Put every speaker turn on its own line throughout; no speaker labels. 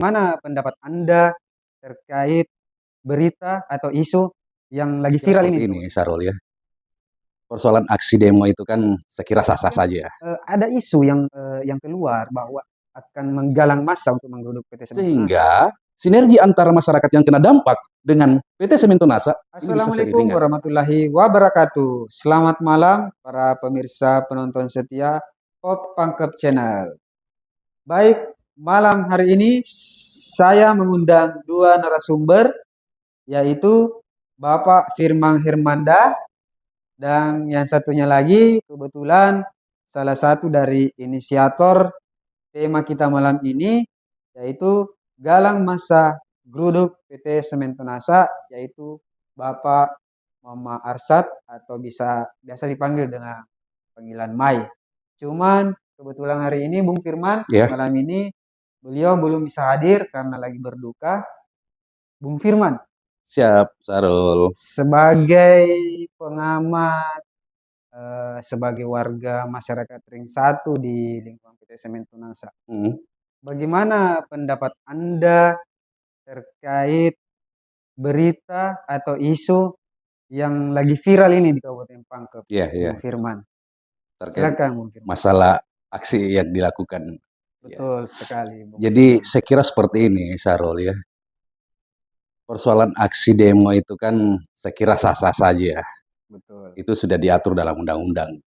Mana pendapat Anda terkait berita atau isu yang lagi
Ya
viral
seperti
ini?
ini Sarul ya, persoalan aksi demo itu kan saya kira sah-sah
Kan,
saja.
ada isu yang keluar bahwa akan menggalang massa untuk menggeruduk PT Sementinasa.
Sehingga sinergi antara masyarakat yang kena dampak dengan PT Sementonasa ini bisa
Assalamualaikum
seiringan.
warahmatullahi wabarakatuh. Selamat malam para pemirsa penonton setia Pop Pangkep Channel. Baik, malam hari ini saya mengundang dua narasumber, yaitu Bapak Firman Hermanda dan yang satunya lagi kebetulan salah satu dari inisiator tema kita malam ini, yaitu galang massa geruduk PT Sementonasa, yaitu Bapak Mama Arsat atau biasa dipanggil dengan panggilan Mai. Cuman kebetulan hari ini Bung Firman malam ini beliau belum bisa hadir karena lagi berduka. Bung Firman,
Siap, Sarul.
sebagai pengamat, sebagai warga masyarakat Ring 1 di lingkungan PT Sementonasa, bagaimana pendapat Anda terkait berita atau isu yang lagi viral ini di Kabupaten Pangkep, Bung Firman?
Terkait
Silakan, Bung Firman.
masalah aksi yang dilakukan.
Betul sekali, Bung
Jadi
Firman.
saya kira seperti ini, Sarul ya. Persoalan aksi demo itu kan saya kira sah-sah saja.
Betul.
Itu sudah diatur dalam undang-undang.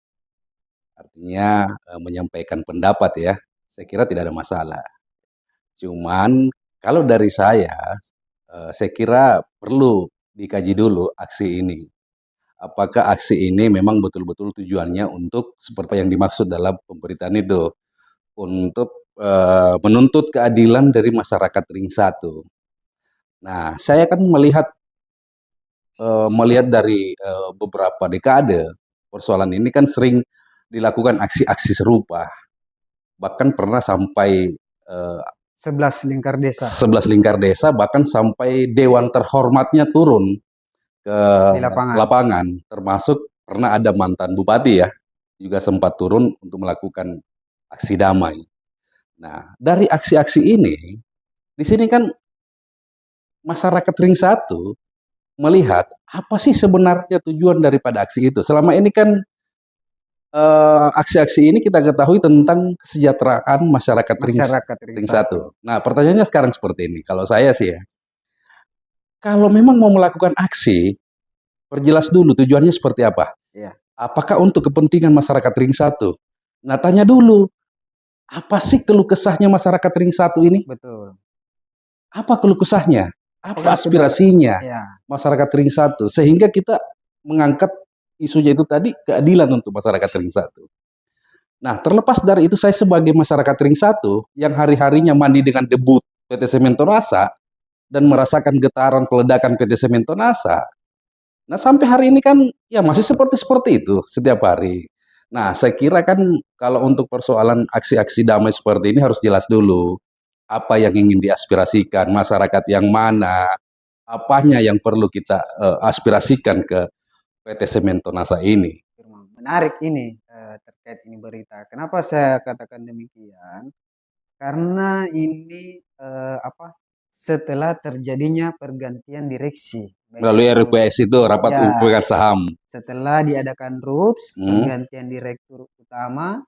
Artinya menyampaikan pendapat ya, saya kira tidak ada masalah. Cuman kalau dari saya kira perlu dikaji dulu aksi ini. Apakah aksi ini memang betul-betul tujuannya untuk seperti yang dimaksud dalam pemberitaan itu, untuk menuntut keadilan dari masyarakat Ring 1. Nah, saya kan melihat dari beberapa dekade persoalan ini kan sering dilakukan aksi-aksi serupa. Bahkan pernah sampai
11 lingkar desa.
11 lingkar desa, bahkan sampai dewan terhormatnya turun ke
Di lapangan.
lapangan, termasuk pernah ada mantan bupati ya, juga sempat turun untuk melakukan aksi damai. Nah, dari aksi-aksi ini, di sini kan masyarakat Ring 1 melihat apa sih sebenarnya tujuan daripada aksi itu. Selama ini kan aksi-aksi ini kita ketahui tentang kesejahteraan masyarakat Ring 1. Nah, pertanyaannya sekarang seperti ini. Kalau saya sih ya, kalau memang mau melakukan aksi, perjelas dulu tujuannya seperti apa.
Iya.
Apakah untuk kepentingan masyarakat Ring 1? Nah, tanya dulu, apa sih keluh kesahnya masyarakat Ring 1 ini?
Betul.
Apa keluh kesahnya? Apa aspirasinya masyarakat Ring 1? Sehingga kita mengangkat isunya itu tadi, keadilan untuk masyarakat Ring 1. Nah, terlepas dari itu, saya sebagai masyarakat Ring 1 yang hari-harinya mandi dengan debu PT Sementonasa dan merasakan getaran peledakan PT Sementonasa. Nah, sampai hari ini kan ya masih seperti itu setiap hari. Nah, saya kira kan kalau untuk persoalan aksi-aksi damai seperti ini harus jelas dulu apa yang ingin diaspirasikan, masyarakat yang mana, apanya yang perlu kita aspirasikan ke PT Sementonasa ini.
Menarik ini terkait ini berita. Kenapa saya katakan demikian? Karena ini setelah terjadinya pergantian direksi.
Melalui RUPS itu, rapat pemegang saham.
Setelah diadakan RUPS, pergantian direktur utama,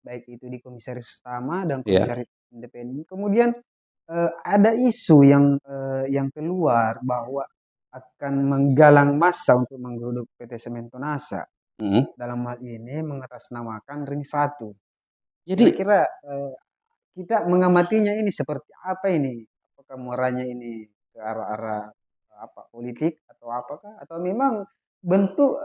baik itu di komisaris utama dan komisaris independen. Kemudian ada isu yang keluar bahwa akan menggalang massa untuk menggeruduk PT Sementonasa. Dalam hal ini mengatasnamakan Ring 1. Jadi kira-kira kita mengamatinya ini seperti apa ini? Apakah muaranya ini ke arah-arah politik atau apakah? Atau memang bentuk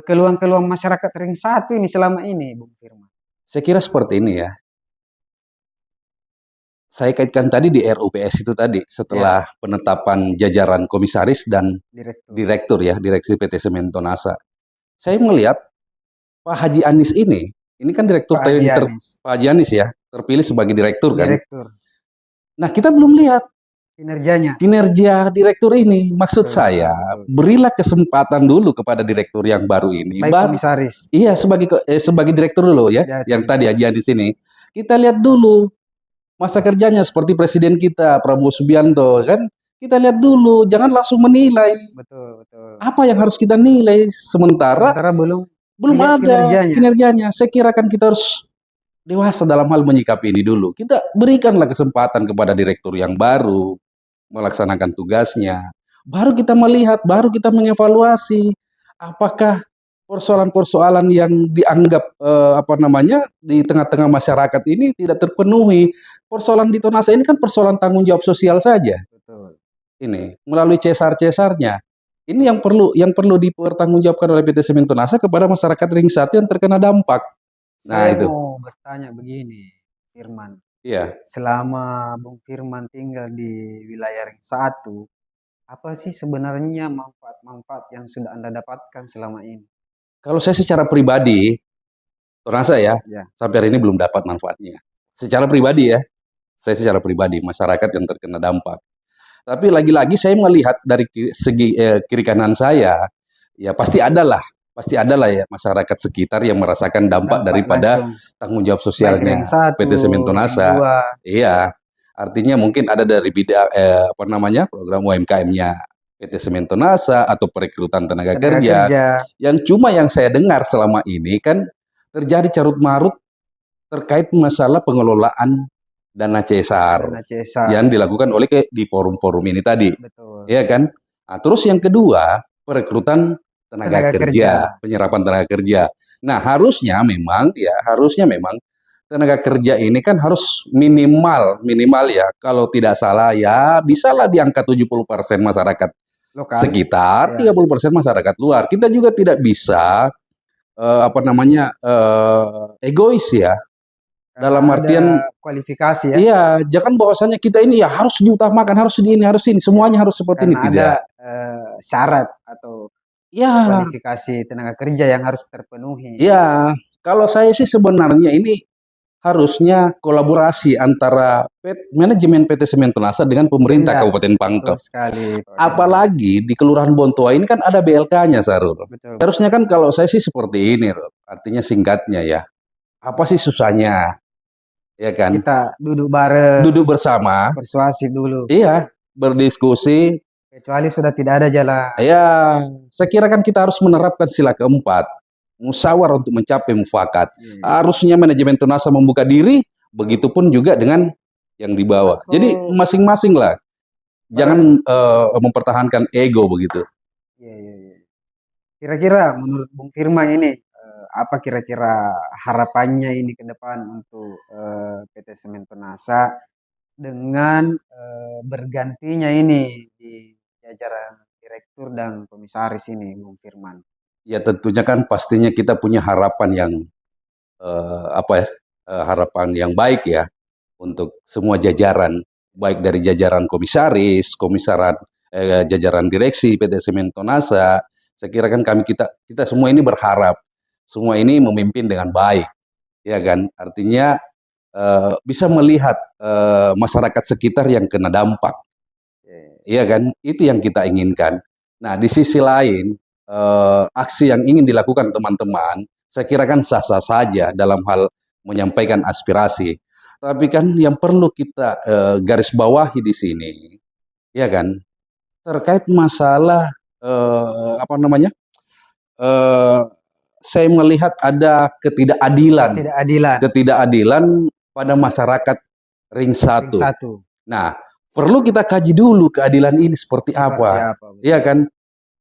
keluhan-keluhan masyarakat Ring 1 ini selama ini, Bung Firman?
Saya kira seperti ini ya. Saya kaitkan tadi di RUPS itu tadi, setelah penetapan jajaran komisaris dan direktur ya, direksi PT Sementonasa. Saya melihat Pak Haji Anies ini kan direktur Pak Haji Anies ya, terpilih sebagai direktur kan. Nah, kita belum lihat kinerja direktur ini. Maksud saya, berilah kesempatan dulu kepada direktur yang baru ini.
Baik komisaris.
Iya, sebagai direktur dulu ya, yang tadi Haji Anies ini. Kita lihat dulu masa kerjanya seperti presiden kita Prabowo Subianto kan. Kita lihat dulu, jangan langsung menilai.
Betul, betul.
Apa yang harus kita nilai sementara
Sementara belum
belum
lihat
ada
kinerjanya.
kinerjanya. Saya kira kan kita harus dewasa dalam hal menyikapi ini dulu. Kita berikanlah kesempatan kepada direktur yang baru melaksanakan tugasnya. Baru kita melihat, baru kita mengevaluasi apakah persoalan-persoalan yang dianggap di tengah-tengah masyarakat ini tidak terpenuhi. Persoalan di Tonasa ini kan persoalan tanggung jawab sosial saja.
Betul.
Ini melalui cesar-cesarnya. Ini yang perlu dipertanggungjawabkan oleh PT Semen Tonasa kepada masyarakat ring 1 yang terkena dampak. Nah,
Saya
itu.
mau bertanya begini, Firman.
Iya.
Selama Bung Firman tinggal di wilayah ring 1, apa sih sebenarnya manfaat-manfaat yang sudah Anda dapatkan selama ini?
Kalau saya secara pribadi, Tonasa ya,
Ya,
sampai hari ini belum dapat manfaatnya. Secara pribadi ya, saya secara pribadi masyarakat yang terkena dampak. Tapi lagi-lagi saya melihat dari segi kiri kanan saya, ya pasti adalah ya masyarakat sekitar yang merasakan dampak daripada
langsung.
tanggung jawab
Baik ring
sosialnya
1,
PT Semen
ring
Tonasa.
2.
Iya, artinya mungkin ada dari bidang program UMKM-nya PT Semen Tonasa atau perekrutan tenaga kerja. Yang saya dengar selama ini kan terjadi carut-marut terkait masalah pengelolaan dana cesar yang dilakukan oleh di forum-forum ini tadi.
Betul.
Ya kan? Nah, terus yang kedua, perekrutan tenaga kerja, penyerapan tenaga kerja. Nah, harusnya memang tenaga kerja ini kan harus minimal ya, kalau tidak salah ya bisalah di angka 70% masyarakat lokal, sekitar 30% masyarakat luar. Kita juga tidak bisa egois ya. Dalam artian
kualifikasi ya.
Iya, jangan bahwasanya kita ini ya harus diutamakan, harus ini, semuanya harus seperti ini, tidak.
Ada syarat atau kualifikasi tenaga kerja yang harus terpenuhi.
Iya, kalau saya sih sebenarnya ini harusnya kolaborasi antara manajemen PT Semen Tonasa dengan pemerintah Kabupaten Pangkep. Apalagi di Kelurahan Bontoa ini kan ada BLK-nya, Sarul.
Betul.
Harusnya kan kalau saya sih seperti ini, artinya singkatnya ya. Apa sih susahnya? Ya kan?
Kita duduk bareng.
Duduk bersama.
Persuasif dulu.
Iya, berdiskusi.
Kecuali sudah tidak ada jalan.
Ya, saya kira kan kita harus menerapkan sila keempat. Musyawarah untuk mencapai mufakat. Harusnya manajemen Tonasa membuka diri, begitupun juga dengan yang di bawah. Jadi masing-masing lah. Jangan mempertahankan ego begitu.
Iya. Kira-kira menurut Bung Firman ini, apa kira-kira harapannya ini ke depan untuk PT Semen Tonasa dengan bergantinya ini di jajaran direktur dan komisaris ini, Bung Firman?
Ya tentunya kan pastinya kita punya harapan yang harapan yang baik ya untuk semua jajaran, baik dari jajaran komisaris, jajaran direksi PT Semen Tonasa. Saya kira kan kita semua ini berharap semua ini memimpin dengan baik, ya kan? Artinya bisa melihat masyarakat sekitar yang kena dampak, iya kan? Itu yang kita inginkan. Nah, di sisi lain aksi yang ingin dilakukan teman-teman, saya kira kan sah-sah saja dalam hal menyampaikan aspirasi. Tapi kan yang perlu kita garis bawahi di sini, ya kan? Terkait masalah saya melihat ada ketidakadilan pada masyarakat ring 1. Nah, perlu kita kaji dulu keadilan ini seperti apa. Iya kan?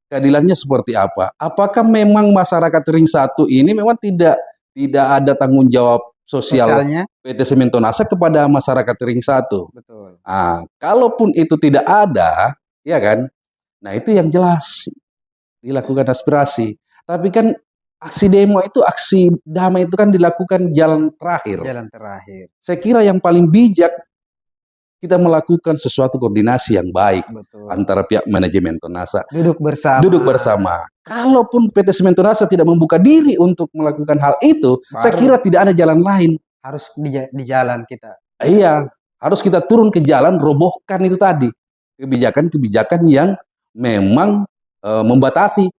Keadilannya seperti apa? Apakah memang masyarakat ring 1 ini memang tidak ada tanggung jawab sosialnya PT Semen Tonasa kepada masyarakat ring 1? Betul. Nah, kalaupun itu tidak ada, ya kan? Nah, itu yang jelas dilakukan aspirasi. Tapi kan aksi demo itu, aksi damai itu kan dilakukan jalan terakhir. Saya kira yang paling bijak kita melakukan sesuatu koordinasi yang baik. Betul. Antara pihak manajemen Tonasa. Duduk bersama. Kalaupun PT Semen Tonasa tidak membuka diri untuk melakukan hal itu, saya kira tidak ada jalan lain.
Harus di jalan kita.
Iya, harus kita turun ke jalan, robohkan itu tadi. Kebijakan-kebijakan yang memang membatasi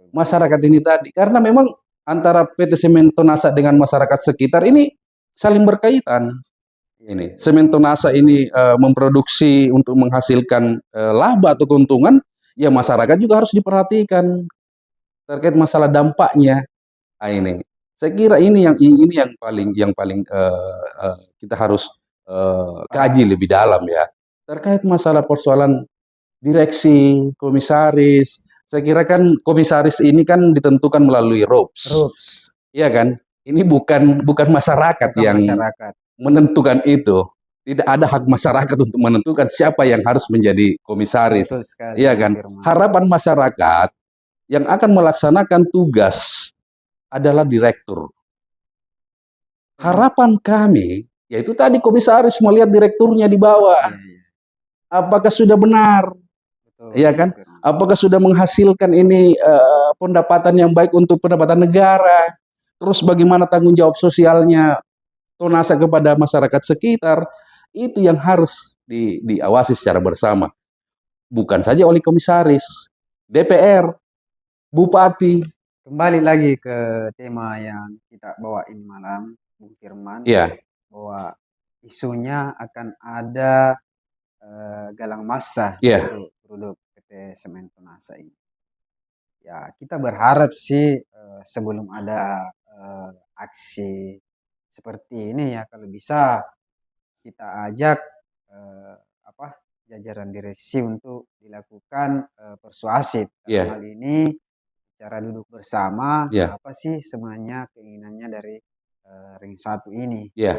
masyarakat ini tadi. Karena memang antara PT Semen Tonasa dengan masyarakat sekitar ini saling berkaitan. ini semen tonase ini memproduksi untuk menghasilkan laba atau keuntungan, ya masyarakat juga harus diperhatikan terkait masalah dampaknya. Nah, ini saya kira ini yang paling kita harus kaji lebih dalam ya terkait masalah persoalan direksi, komisaris. Saya kira kan komisaris ini kan ditentukan melalui ROPS,
Rups,
iya kan? Ini bukan masyarakat
bukan
yang
masyarakat.
menentukan itu. Tidak ada hak masyarakat untuk menentukan siapa yang harus menjadi komisaris,
Betul sekali,
iya
Bung
kan?
Firman.
Harapan masyarakat yang akan melaksanakan tugas adalah direktur. Harapan kami, yaitu tadi komisaris melihat direkturnya di bawah,
Iya, iya.
apakah sudah benar,
Betul,
iya kan?
Bung Firman.
Apakah sudah menghasilkan ini pendapatan yang baik untuk pendapatan negara? Terus bagaimana tanggung jawab sosialnya tonase kepada masyarakat sekitar? Itu yang harus diawasi secara bersama. Bukan saja oleh komisaris, DPR, bupati.
Kembali lagi ke tema yang kita bawain malam, Bung Firman,
Ya,
bahwa isunya akan ada galang massa
ya,
untuk produk PT Semen Tonase ini. Ya, kita berharap sih sebelum ada aksi seperti ini ya, kalau bisa kita ajak apa jajaran direksi untuk dilakukan persuasif.
ya,
Dalam hal ini cara duduk bersama,
ya,
apa sih sebenarnya keinginannya dari ring satu ini.
ya.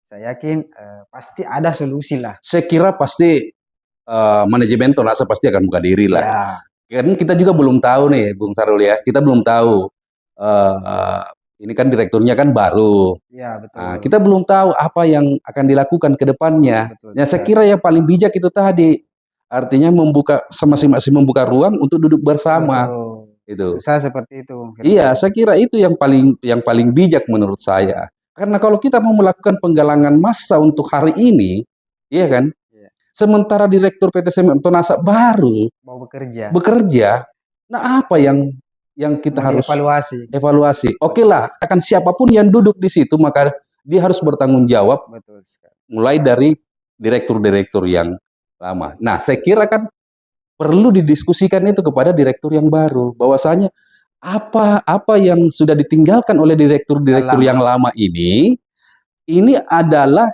Saya yakin pasti ada solusi lah.
Saya kira pasti manajemen tonase pasti akan buka diri lah.
Ya,
Kan kita juga belum tahu nih, Bung Sarul ya. Kita belum tahu. Ini kan direkturnya kan baru.
ya betul.
Nah, kita belum tahu apa yang akan dilakukan ke depannya.
Betul
Ya, saya
sekali.
kira yang paling bijak itu tadi. Artinya membuka masing-masing membuka ruang untuk duduk bersama.
Betul.
Itu.
Susah seperti itu, Bung Firman.
Iya, saya kira itu yang paling bijak menurut saya. Karena kalau kita mau melakukan penggalangan massa untuk hari ini, iya kan?
Iya.
Sementara direktur PT Semen Tonase baru
Mau bekerja.
bekerja, nah apa yang kita
Mau
harus
dievaluasi.
evaluasi? Oke lah, akan siapapun yang duduk di situ maka dia harus bertanggung jawab
Betul sekali.
mulai dari direktur-direktur yang lama. Nah, saya kira kan perlu didiskusikan itu kepada direktur yang baru, bahwasanya apa yang sudah ditinggalkan oleh direktur-direktur yang lama ini adalah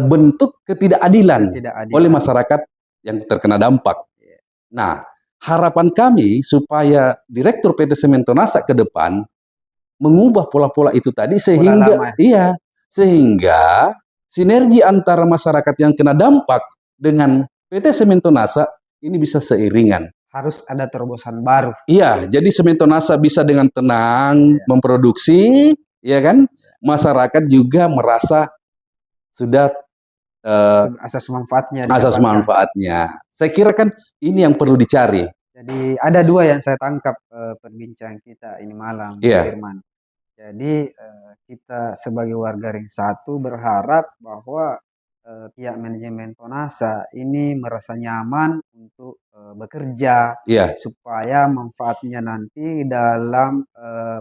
bentuk ketidakadilan
Ketidakadilan.
oleh masyarakat yang terkena dampak.
Iya.
Nah, harapan kami supaya direktur PT Semen Tonase ke depan mengubah pola-pola itu tadi sehingga
lama.
sehingga sinergi antara masyarakat yang kena dampak dengan PT Semen Tonase ini bisa seiringan.
Harus ada terobosan baru.
Iya, jadi Semen Tonase bisa dengan tenang memproduksi, ya kan? Masyarakat juga merasa sudah
Asas manfaatnya.
asas
didapatkan.
manfaatnya. Saya kira kan ini yang perlu dicari.
Jadi ada dua yang saya tangkap perbincangan kita ini malam,
Iya.
Firman. Jadi kita sebagai warga ring 1 berharap bahwa pihak manajemen Tonase ini merasa nyaman untuk bekerja
Iya,
supaya manfaatnya nanti dalam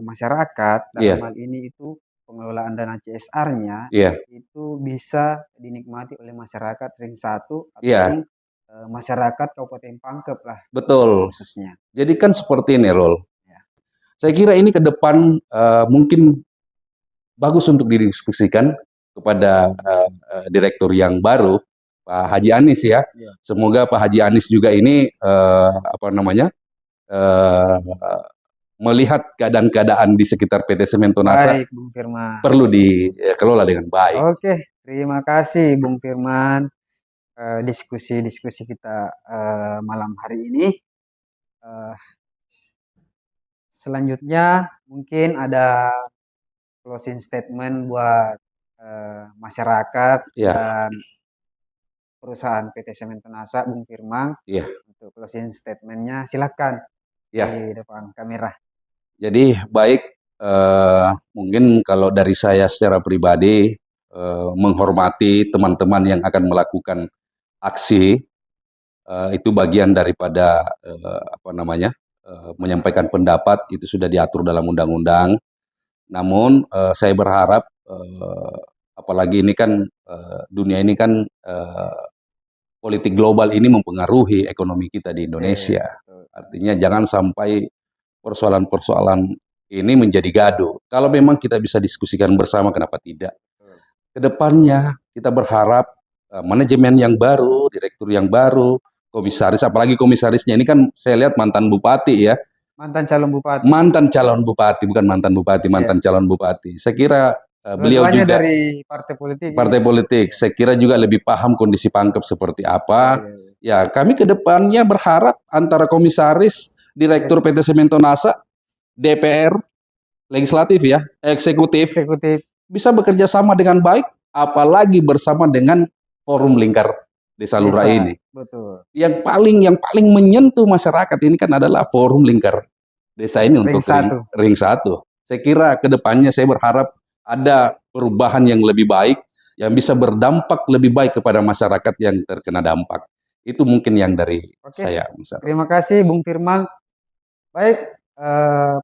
masyarakat, dalam
Iya.
hal ini itu pengelolaan dana CSR-nya
iya,
itu bisa dinikmati oleh masyarakat ring 1
Iya.
ataupun masyarakat Kabupaten Pangkep lah
betul.
khususnya.
Jadi kan seperti ini, Rol.
Ya.
Saya kira ini ke depan mungkin bagus untuk didiskusikan kepada direktur yang baru, Pak Haji Anies ya.
Iya.
Semoga Pak Haji Anies juga ini melihat keadaan-keadaan di sekitar PT Semen Tonase
Baik, Bung Firman.
perlu dikelola dengan baik.
Oke, terima kasih Bung Firman. Diskusi-diskusi kita malam hari ini. Selanjutnya mungkin ada closing statement buat masyarakat
Ya.
dan perusahaan PT Semen Tonase, Bung Firman.
Iya.
Untuk closing statementnya silakan
Ya.
di depan kamera.
Jadi baik, mungkin kalau dari saya secara pribadi menghormati teman-teman yang akan melakukan aksi, itu bagian daripada menyampaikan pendapat, itu sudah diatur dalam undang-undang. Namun saya berharap apalagi ini kan dunia ini kan politik global ini mempengaruhi ekonomi kita di Indonesia. Artinya jangan sampai persoalan-persoalan ini menjadi gaduh. Kalau memang kita bisa diskusikan bersama, kenapa tidak? Kedepannya kita berharap manajemen yang baru, direktur yang baru, komisaris, apalagi komisarisnya ini kan saya lihat mantan bupati ya.
Mantan calon bupati.
Mantan calon bupati, bukan mantan bupati, mantan calon bupati. Saya kira beliau juga
dari partai politik.
Partai politik. Saya kira juga lebih paham kondisi Pangkep seperti apa. Ya, kami ke depannya berharap antara komisaris, direktur PT Semento Nasa, DPR, legislatif ya, eksekutif, bisa bekerja sama dengan baik, apalagi bersama dengan forum lingkar Desa Lurah ini.
Betul.
Yang paling menyentuh masyarakat ini kan adalah forum lingkar desa ini untuk ring satu. Saya kira ke depannya saya berharap ada perubahan yang lebih baik, yang bisa berdampak lebih baik kepada masyarakat yang terkena dampak. Itu mungkin yang dari saya.
Terima kasih Bung Firman. Baik,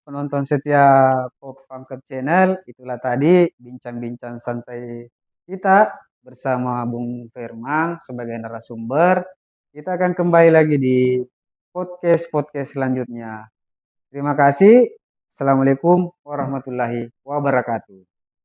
penonton setia Pop Pangkep Channel, itulah tadi bincang-bincang santai kita bersama Bung Firman sebagai narasumber. Kita akan kembali lagi di podcast selanjutnya. Terima kasih. Assalamualaikum warahmatullahi wabarakatuh.